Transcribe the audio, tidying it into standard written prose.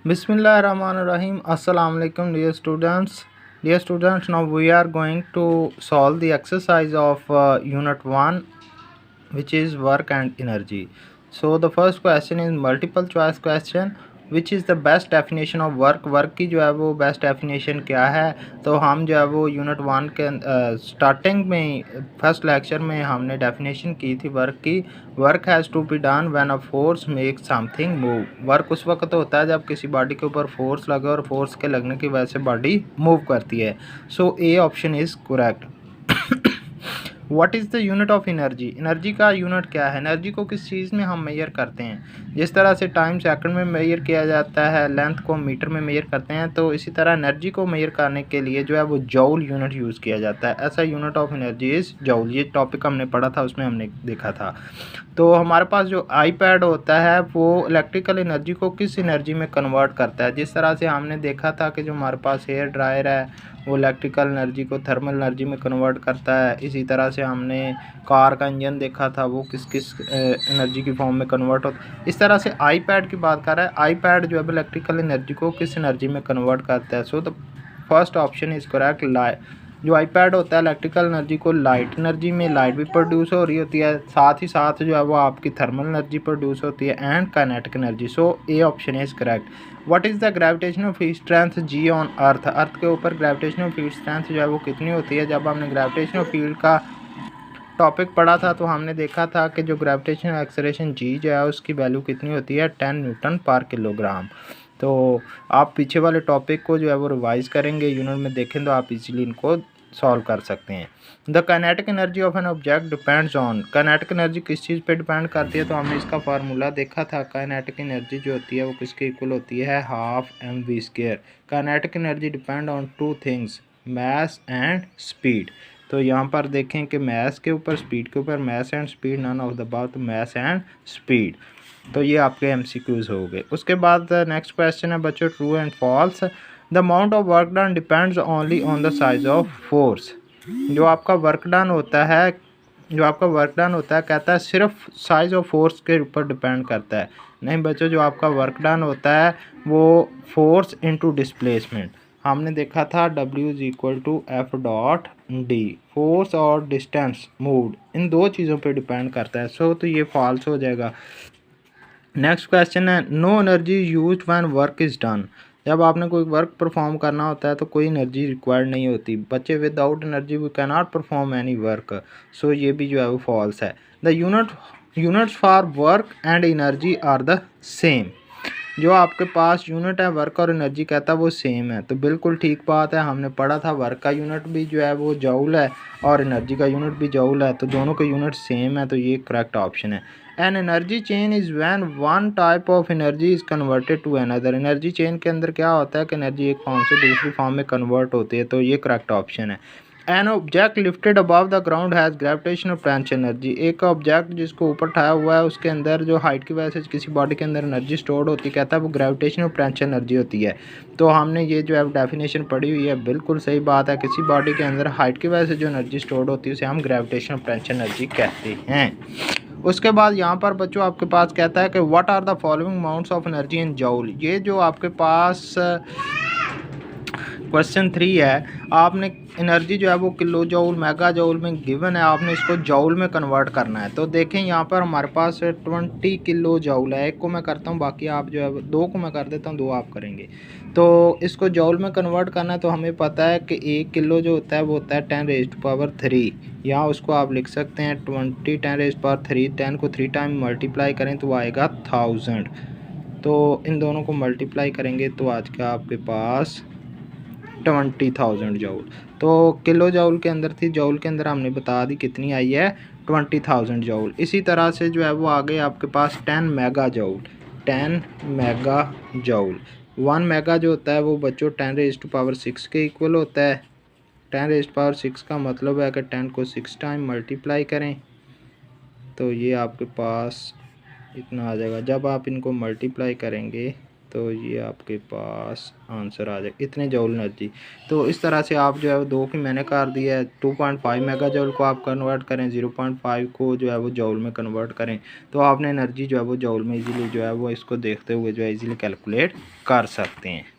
Bismillahirrahmanirrahim. Assalamu alaikum, dear students. Dear students, now we are going to solve the exercise of Unit 1, which is work and energy. So the first question is multiple choice question. Which is the best definition of work. Work की जो है वो best definition क्या है। तो हम जो है वो यूनिट 1 के स्टार्टिंग में फर्स्ट लेक्चर में हमने डेफिनेशन की थी वर्क की। Work has to be done when a force make something move. Work उस वक्त होता है जब किसी बॉडी के ऊपर फोर्स लगे और फोर्स के लगने की वजह से बॉडी मूव करती है। So A option is correct. What is the unit of energy. Energy का यूनिट क्या है। एनर्जी को किस चीज़ में हम मेजर करते हैं। जिस तरह से टाइम सेकंड में मेजर किया जाता है, लेंथ को मीटर में मेजर करते हैं, तो इसी तरह एनर्जी को मेजर करने के लिए जो है वो जूल यूनिट यूज़ किया जाता है। ऐसा unit of energy is joule. ये टॉपिक हमने पढ़ा था, उसमें हमने देखा था। तो हमारे पास जो आईपैड होता है वो इलेक्ट्रिकल एनर्जी को किस एनर्जी में कन्वर्ट करता है। जिस तरह से हमने देखा था कि जो हमारे पास हेयर ड्रायर है वो इलेक्ट्रिकल एनर्जी को थर्मल एनर्जी में कन्वर्ट करता है। इसी तरह से हमने कार का इंजन देखा था, वो किस किस एनर्जी की फॉर्म में कन्वर्ट होता है। इस तरह से आईपैड की बात कर रहा है। आईपैड जो है इलेक्ट्रिकल एनर्जी को किस एनर्जी में कन्वर्ट करता है। So the first option is correct. जो आईपैड होता है इलेक्ट्रिकल एनर्जी को लाइट एनर्जी में, लाइट भी प्रोड्यूस हो रही होती है, साथ ही साथ जो है वो आपकी थर्मल एनर्जी प्रोड्यूस होती है and kinetic energy. So A option is correct. What is the gravitational field strength G on earth. Earth के ऊपर ग्रेविटेशनल फील्ड स्ट्रेंथ जो है वो कितनी होती है। जब हमने ग्रेविटेशनल फील्ड का टॉपिक पढ़ा था तो हमने देखा था कि जो ग्रेविटेशनल एक्सेलरेशन जी जो है उसकी वैल्यू कितनी होती है, 10 न्यूटन पर किलोग्राम। तो आप पीछे वाले टॉपिक को जो है वो रिवाइज करेंगे, यूनिट में देखें तो आप इजीली इनको सॉल्व कर सकते हैं। The kinetic energy of an object depends on. Kinetic energy किस चीज़ पे डिपेंड करती है, तो हमने इसका फार्मूला देखा था। काइनेटिक एनर्जी जो होती है वो किसके इक्वल होती है, half mv²। Kinetic energy depend on two things, mass and speed. तो यहाँ पर देखें कि मैस के ऊपर, स्पीड के ऊपर, mass and speed, none of the above, mass and speed. तो ये आपके एमसीक्यूज हो गए। उसके बाद नेक्स्ट क्वेश्चन है बच्चों, true and false. The amount of work done depends only on the size of force. जो आपका वर्क डन होता है, कहता है सिर्फ साइज ऑफ फोर्स के ऊपर डिपेंड करता है। नहीं बच्चों, जो आपका वर्क डन होता है वो फोर्स इनटू डिस्प्लेसमेंट। हमने देखा था W is equal to F dot D. Force और डिस्टेंस मूव्ड, इन दो चीज़ों पे डिपेंड करता है। सो तो ये फॉल्स हो जाएगा। नेक्स्ट क्वेश्चन है, no energy used when work is done. जब आपने कोई वर्क परफॉर्म करना होता है तो कोई एनर्जी रिक्वायर्ड नहीं होती। बच्चे, without energy we can not perform any work. So ये भी जो है वो फॉल्स है। The units for work and energy are the same. जो आपके पास यूनिट है वर्क और एनर्जी कहता है वो सेम है, तो बिल्कुल ठीक बात है। हमने पढ़ा था वर्क का यूनिट भी जो है वो जूल है और एनर्जी का यूनिट भी जूल है, तो दोनों के यूनिट सेम है, तो ये करेक्ट ऑप्शन है। An energy change is when one type of energy is converted to another. Energy change के अंदर क्या होता है कि एनर्जी एक फॉर्म से दूसरी फॉर्म में कन्वर्ट होती है, तो ये करेक्ट ऑप्शन है। An object lifted above the ground has gravitational French energy. एक ऑब्जेक्ट जिसको ऊपर उठाया हुआ है उसके अंदर जो हाइट की वजह से किसी बॉडी के अंदर एनर्जी स्टोर्ड होती है, कहता है वो ग्रेविटेशनल फ्रेंच एनर्जी होती है। तो हमने ये जो है डेफिनेशन पढ़ी हुई है, बिल्कुल सही बात है। किसी बॉडी के अंदर हाइट की वजह से जो एनर्जी स्टोर्ड होती है उसे हम ग्रेविटेशनल फ्रेंच एनर्जी कहते हैं। उसके बाद यहाँ पर बच्चों आपके पास कहता है कि what are the following amounts of energy in joule. ये जो आपके पास क्वेश्चन 3 है, आपने एनर्जी जो है वो किलो जूल, मेगा जूल में गिवन है, आपने इसको जूल में कन्वर्ट करना है। तो देखें यहाँ पर हमारे पास 20 किलो जूल है। एक को मैं करता हूँ, बाकी आप जो है दो को मैं कर देता हूँ, दो आप करेंगे। तो इसको जूल में कन्वर्ट करना है, तो हमें पता है कि 1 किलो जो होता है वो होता है 10⁻³ यहाँ उसको आप लिख सकते हैं 20 10⁻³ 10 को 3 टाइम मल्टीप्लाई करें तो आएगा 1000। तो इन दोनों को मल्टीप्लाई करेंगे तो आज का आपके पास 20,000 जूल। तो किलो जूल के अंदर थी, जूल के अंदर हमने बता दी कितनी आई है, 20,000 जूल। इसी तरह से जो है वो आगे आपके पास 10 mega joule. 10 mega joule, 1 mega जो होता है वो बच्चों 10⁻6 के इक्वल होता है। 10⁻6 का मतलब है कि 10 को 6 टाइम मल्टीप्लाई करें तो ये आपके पास इतना आ जाएगा। जब आप इनको मल्टीप्लाई करेंगे तो ये आपके पास आंसर आ जाए इतने जूल एनर्जी। तो इस तरह से आप जो है वो 2 की मैंने कर दिया है। 2.5 मेगा जूल को आप कन्वर्ट करें, 0.5 को जो है वो जूल में कन्वर्ट करें, तो आपने एनर्जी जो है वो जूल में इजीली जो है वो इसको देखते हुए जो है इजीली कैलकुलेट कर सकते हैं।